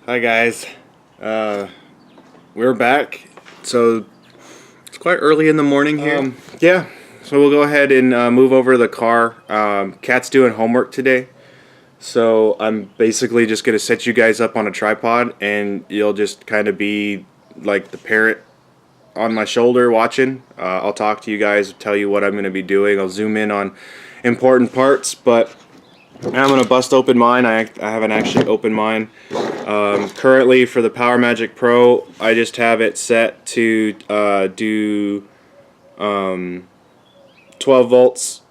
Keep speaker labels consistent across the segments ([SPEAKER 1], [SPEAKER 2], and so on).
[SPEAKER 1] Hi guys, we're back. So it's quite early in the morning here. Yeah, so we'll go ahead and move over to the car. Kat's doing homework today, so I'm basically just gonna set you guys up on a tripod, and you'll just kind of be like the parent on my shoulder watching. I'll talk to you guys, tell you what I'm gonna be doing. I'll zoom in on important parts, but I'm gonna bust open mine. I haven't actually opened mine. Currently for the Power Magic Pro, I just have it set to do 12 volts,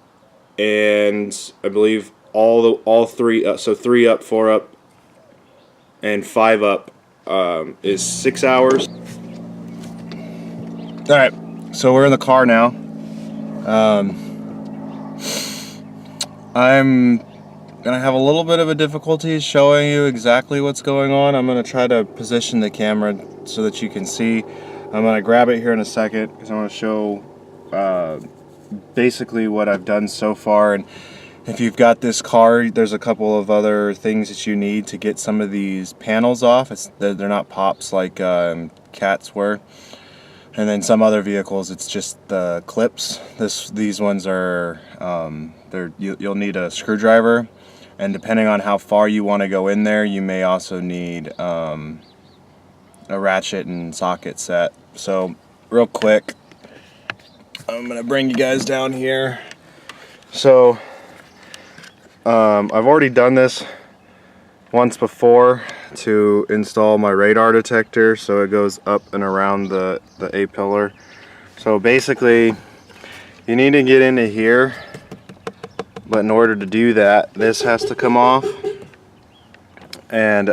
[SPEAKER 1] and I believe all three, so 3 up, 4 up, and 5 up is 6 hours. All right, so we're in the car now. I'm gonna have a little bit of a difficulty showing you exactly what's going on. I'm gonna try to position the camera so that you can see. I'm gonna grab it here in a second because I want to show basically what I've done so far. And if you've got this car, there's a couple of other things that you need to get some of these panels off. They're not pops like Cat's were. And then some other vehicles, it's just the clips. These ones are you'll need a screwdriver, and depending on how far you want to go in there, you may also need a ratchet and socket set. So real quick, I'm gonna bring you guys down here. So I've already done this once before to install my radar detector, so it goes up and around the A-pillar. So basically you need to get into here, but in order to do that, this has to come off. And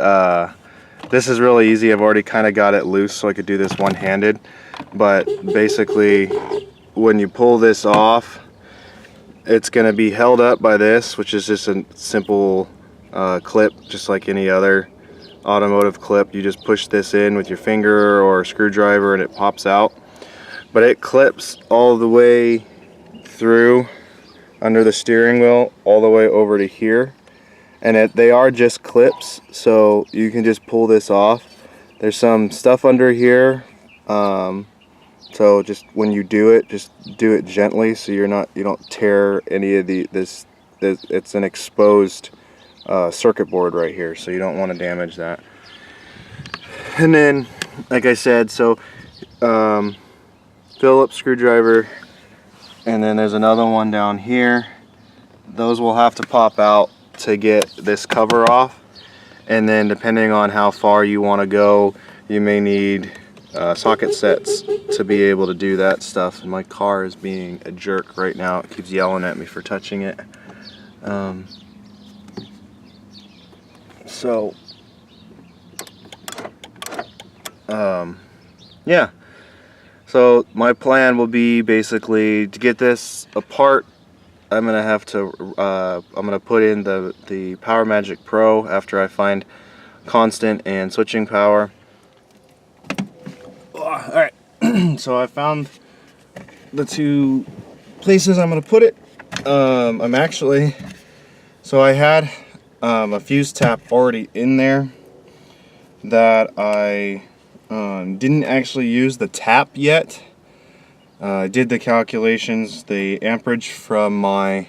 [SPEAKER 1] this is really easy. I've already kind of got it loose so I could do this one-handed, but basically when you pull this off, it's going to be held up by this, which is just a simple clip, just like any other automotive clip. You just push this in with your finger or a screwdriver and it pops out, but it clips all the way through under the steering wheel all the way over to here, and they are just clips, so you can just pull this off. There's some stuff under here, so just when you do it, just do it gently so you don't tear any of this. It's an exposed circuit board right here, so you don't want to damage that. And then, like I said, so Phillips screwdriver, and then there's another one down here. Those will have to pop out to get this cover off, and then depending on how far you want to go, you may need socket sets to be able to do that stuff. And my car is being a jerk right now. It keeps yelling at me for touching it. Yeah, so my plan will be basically to get this apart. I'm gonna put in the Power Magic Pro after I find constant and switching power. All right, so I found the two places I'm gonna put it. So I had a fuse tap already in there that I didn't actually use the tap yet. I did the calculations. The amperage from my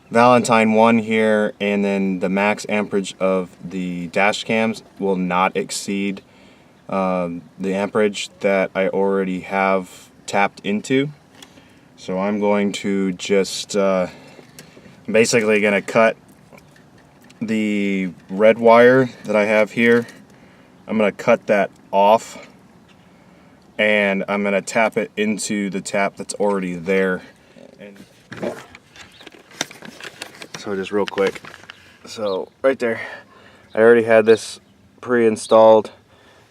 [SPEAKER 1] Valentine 1 here and then the max amperage of the dash cams will not exceed the amperage that I already have tapped into. So I'm going to just basically going to cut the red wire that I have here. I'm going to cut that off, and I'm going to tap it into the tap that's already there. And so just real quick, so right there, I already had this pre-installed,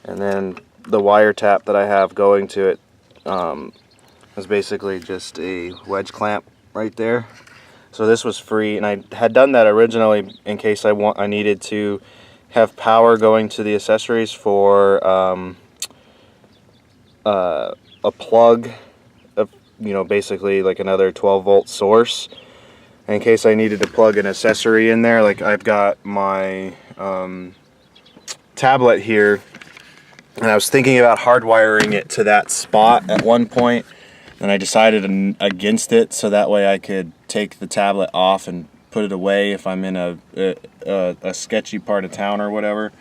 [SPEAKER 1] and then the wire tap that I have going to it is basically just a wedge clamp right there. So this was free, and I had done that originally in case I needed to have power going to the accessories for a plug of, basically like another 12-volt source, in case I needed to plug an accessory in there. Like I've got my tablet here, and I was thinking about hardwiring it to that spot at one point, and I decided against it, so that way I could take the tablet off and put it away if I'm in a sketchy part of town or whatever.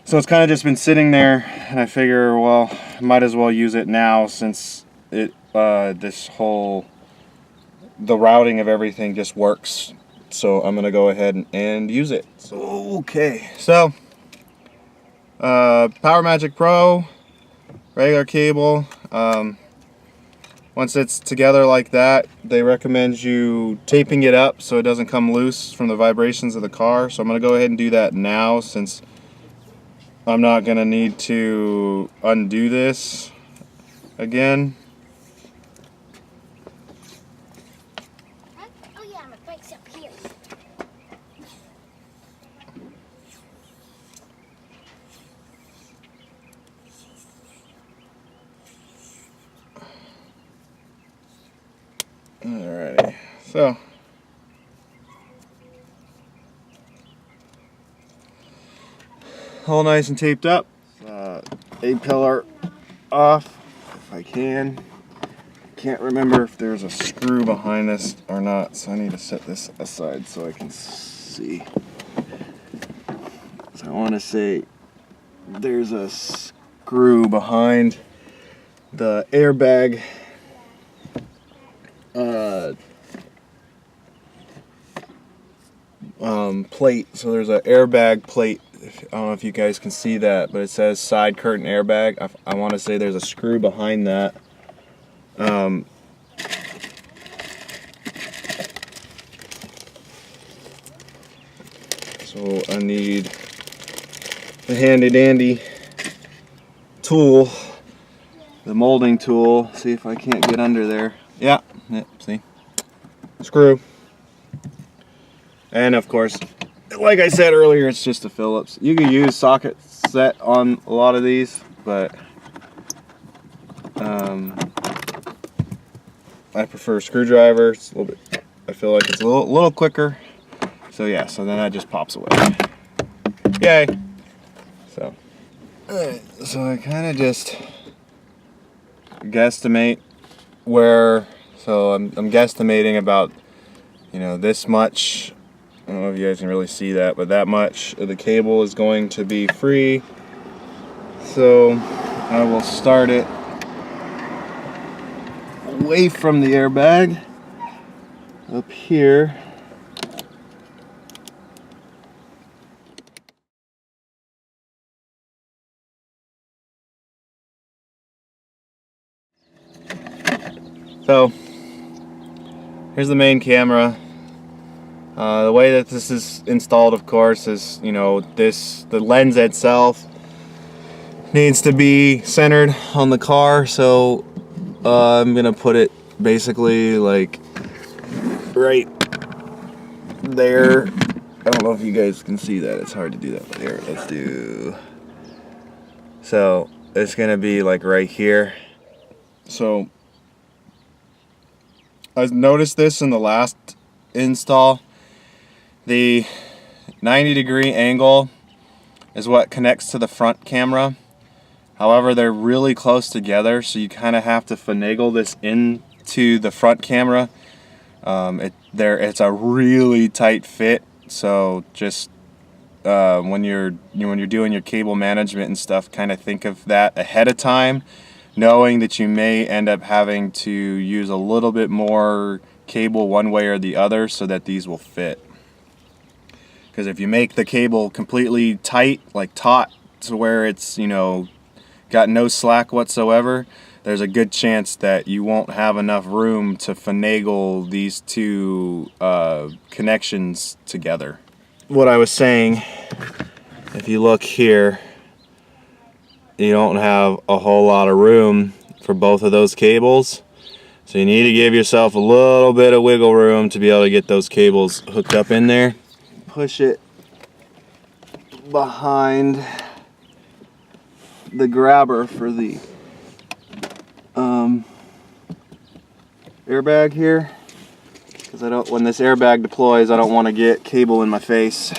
[SPEAKER 1] So it's kind of just been sitting there, and I figure, well, I might as well use it now since it the routing of everything just works. So I'm gonna go ahead and use it. So, okay, so Power Magic Pro, regular cable. Once it's together like that, they recommend you taping it up so it doesn't come loose from the vibrations of the car. So I'm gonna go ahead and do that now, since I'm not gonna need to undo this again.
[SPEAKER 2] Oh yeah, my bike's up here.
[SPEAKER 1] Alrighty, so all nice and taped up. A-pillar off if I can. Can't remember if there's a screw behind this or not, so I need to set this aside so I can see. So I want to say there's a screw behind the airbag plate. So there's an airbag plate. I don't know if you guys can see that, but it says side curtain airbag. I want to say there's a screw behind that. So I need the handy dandy tool, the molding tool. See if I can't get under there. Yeah, see, screw. And of course, like I said earlier, it's just a Phillips. You can use socket set on a lot of these, but I prefer screwdriver. It's a little bit, I feel like it's a little quicker. So yeah, so then that just pops away. Yay! So, so I kind of just guesstimate where. So I'm guesstimating about, you know, this much. I don't know if you guys can really see that, but that much of the cable is going to be free. So I will start it away from the airbag up here. So here's the main camera. The way that this is installed, of course, is, you know, the lens itself needs to be centered on the car. So I'm gonna put it basically like right there. I don't know if you guys can see that. It's hard to do that. But here, let's do. So it's gonna be like right here. So I noticed this in the last install. The 90-degree angle is what connects to the front camera. However, they're really close together, so you kind of have to finagle this into the front camera. It's a really tight fit, so just when you're doing your cable management and stuff, kind of think of that ahead of time, knowing that you may end up having to use a little bit more cable one way or the other so that these will fit. Because if you make the cable completely tight, like taut, to where it's, you know, got no slack whatsoever, there's a good chance that you won't have enough room to finagle these two connections together. What I was saying, if you look here, you don't have a whole lot of room for both of those cables. So you need to give yourself a little bit of wiggle room to be able to get those cables hooked up in there. Push it behind the grabber for the airbag here, because when this airbag deploys, I don't want to get cable in my face.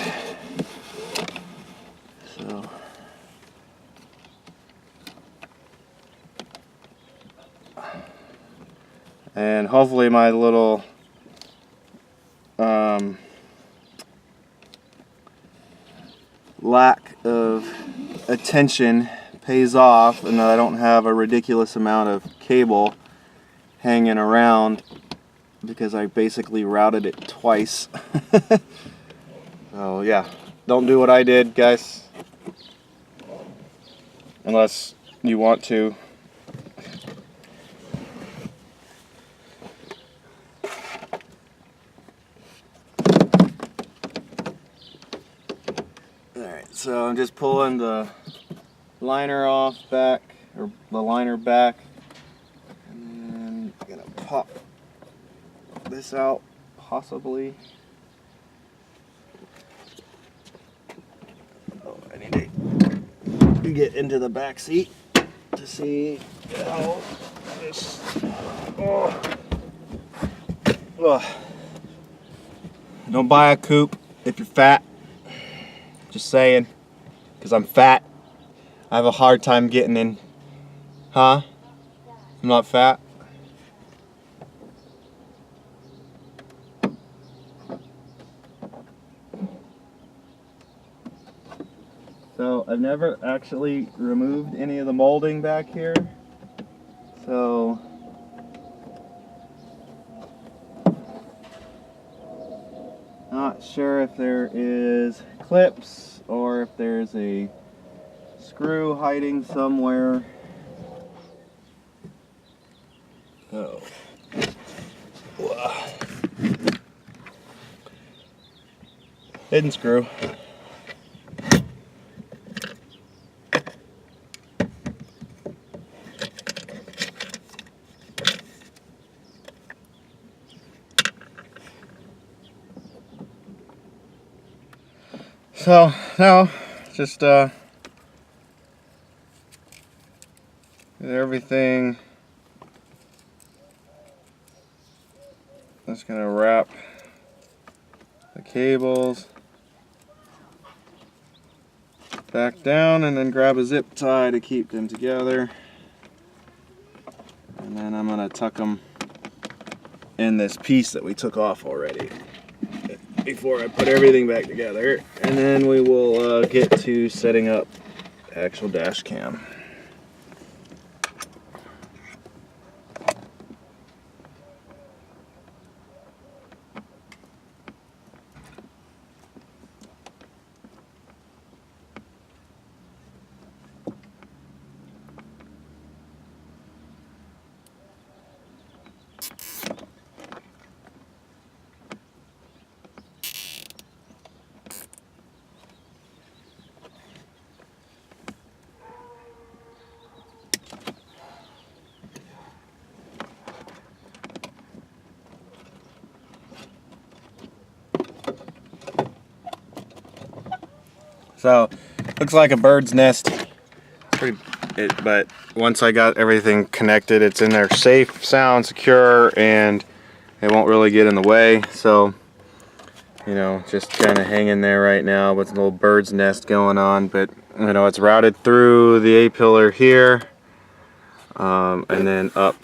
[SPEAKER 1] So And hopefully my little lack of attention pays off, and that I don't have a ridiculous amount of cable hanging around, because I basically routed it twice. So yeah, don't do what I did, guys, unless you want to. Alright, so I'm just pulling the liner off back, or the liner back, and then I'm gonna pop this out, possibly. Oh, I need to get into the back seat to see how this. Don't buy a coupe if you're fat. Just saying, because I'm fat. I have a hard time getting in. Huh? I'm not fat? So I've never actually removed any of the molding back here. So not sure if there is clips or if there's a screw hiding somewhere. Oh. Hidden screw. So now just everything. Just gonna wrap the cables back down and then grab a zip tie to keep them together. And then I'm gonna tuck them in this piece that we took off already before I put everything back together. And then we will get to setting up the actual dash cam. So, looks like a bird's nest. But once I got everything connected, it's in there safe, sound, secure, and it won't really get in the way. So, you know, just kind of hanging there right now with a little bird's nest going on. But, you know, it's routed through the A-pillar here, and then up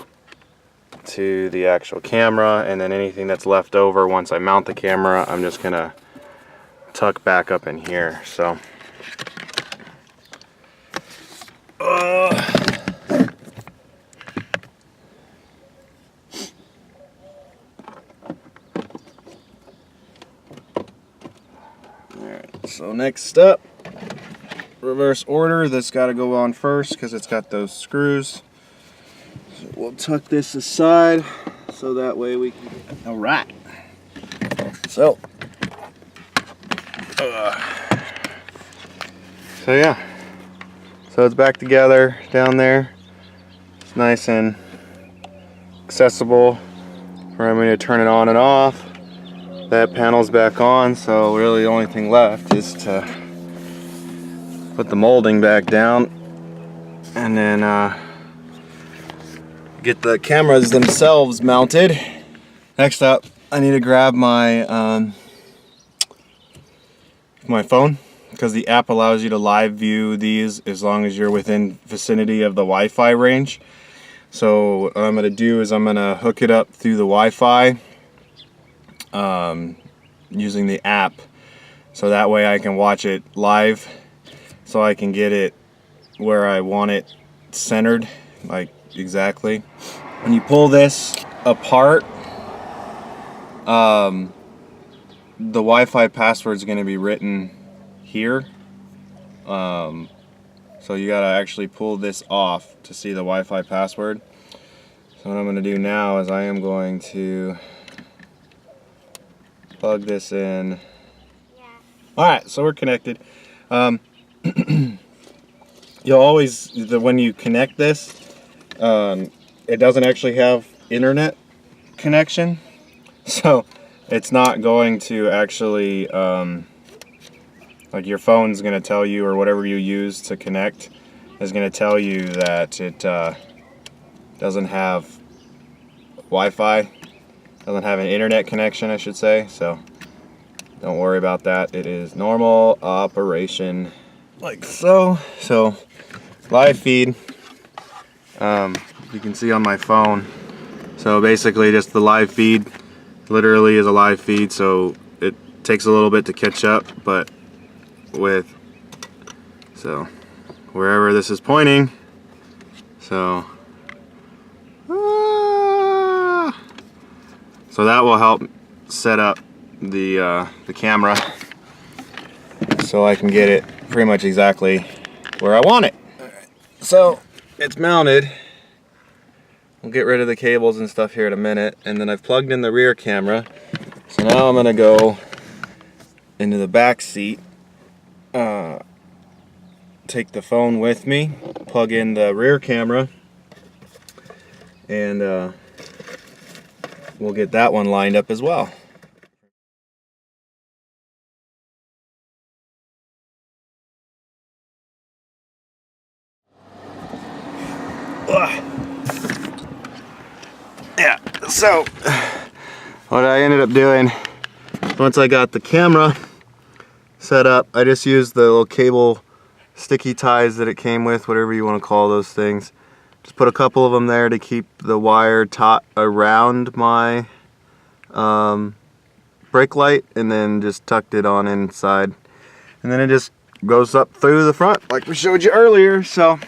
[SPEAKER 1] to the actual camera, and then anything that's left over once I mount the camera, I'm just gonna tuck back up in here. So alright, so next up, reverse order. That's got to go on first because it's got those screws. So we'll tuck this aside so that way we can. Alright, so yeah, so it's back together down there. It's nice and accessible for me to turn it on and off. That panel's back on, so really the only thing left is to put the molding back down and then get the cameras themselves mounted. Next up, I need to grab my my phone, because the app allows you to live view these as long as you're within vicinity of the Wi-Fi range. So what I'm going to do is I'm going to hook it up through the Wi-Fi using the app, so that way I can watch it live, so I can get it where I want it centered, like exactly. When you pull this apart, the Wi-Fi password is going to be written here. So you gotta actually pull this off to see the Wi-Fi password. So what I'm going to do now is I am going to plug this in. Yeah. Alright, so we're connected. You'll always, when you connect this, it doesn't actually have internet connection. So it's not going to actually, like your phone's going to tell you, or whatever you use to connect is going to tell you that it doesn't have Wi-Fi, doesn't have an internet connection, I should say. So don't worry about that. It is normal operation, like so. So live feed, you can see on my phone. So basically just the live feed literally is a live feed, so it takes a little bit to catch up, but so wherever this is pointing, so so that will help set up the camera so I can get it pretty much exactly where I want it. So it's mounted. We'll get rid of the cables and stuff here in a minute, and then I've plugged in the rear camera. So now I'm gonna go into the back seat, take the phone with me, plug in the rear camera, and we'll get that one lined up as well. Yeah, so what I ended up doing, once I got the camera set up, I just used the little cable sticky ties that it came with, whatever you want to call those things. Just put a couple of them there to keep the wire taut around my brake light, and then just tucked it on inside. And then it just goes up through the front like we showed you earlier. So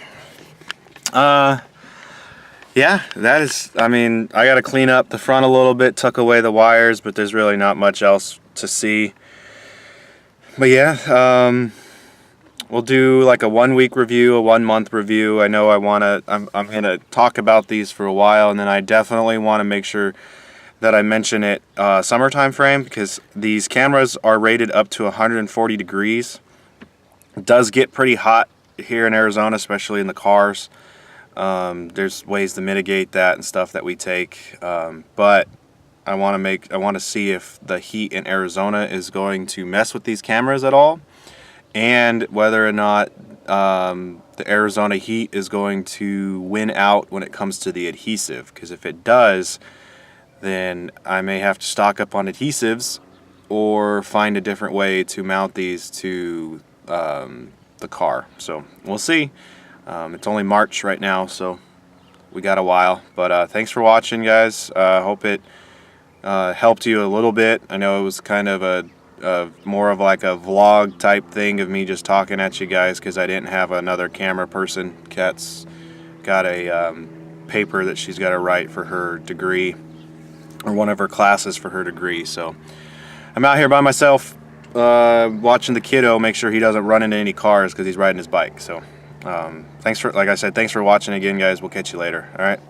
[SPEAKER 1] yeah, that is, I mean, I got to clean up the front a little bit, tuck away the wires, but there's really not much else to see. But yeah, we'll do like a 1 week review, a 1 month review. I know I'm going to talk about these for a while, and then I definitely want to make sure that I mention it summertime frame, because these cameras are rated up to 140 degrees. It does get pretty hot here in Arizona, especially in the cars. There's ways to mitigate that and stuff that we take, but I want to see if the heat in Arizona is going to mess with these cameras at all, and whether or not the Arizona heat is going to win out when it comes to the adhesive. Because if it does, then I may have to stock up on adhesives or find a different way to mount these to the car. So we'll see. It's only March right now, so we got a while. But thanks for watching, guys. Hope it helped you a little bit. I know it was kind of a more of like a vlog type thing of me just talking at you guys, because I didn't have another camera person. Kat's got a paper that she's got to write for her degree, or one of her classes for her degree. So I'm out here by myself watching the kiddo make sure he doesn't run into any cars because he's riding his bike. So thanks for, like I said, thanks for watching again, guys. We'll catch you later. All right.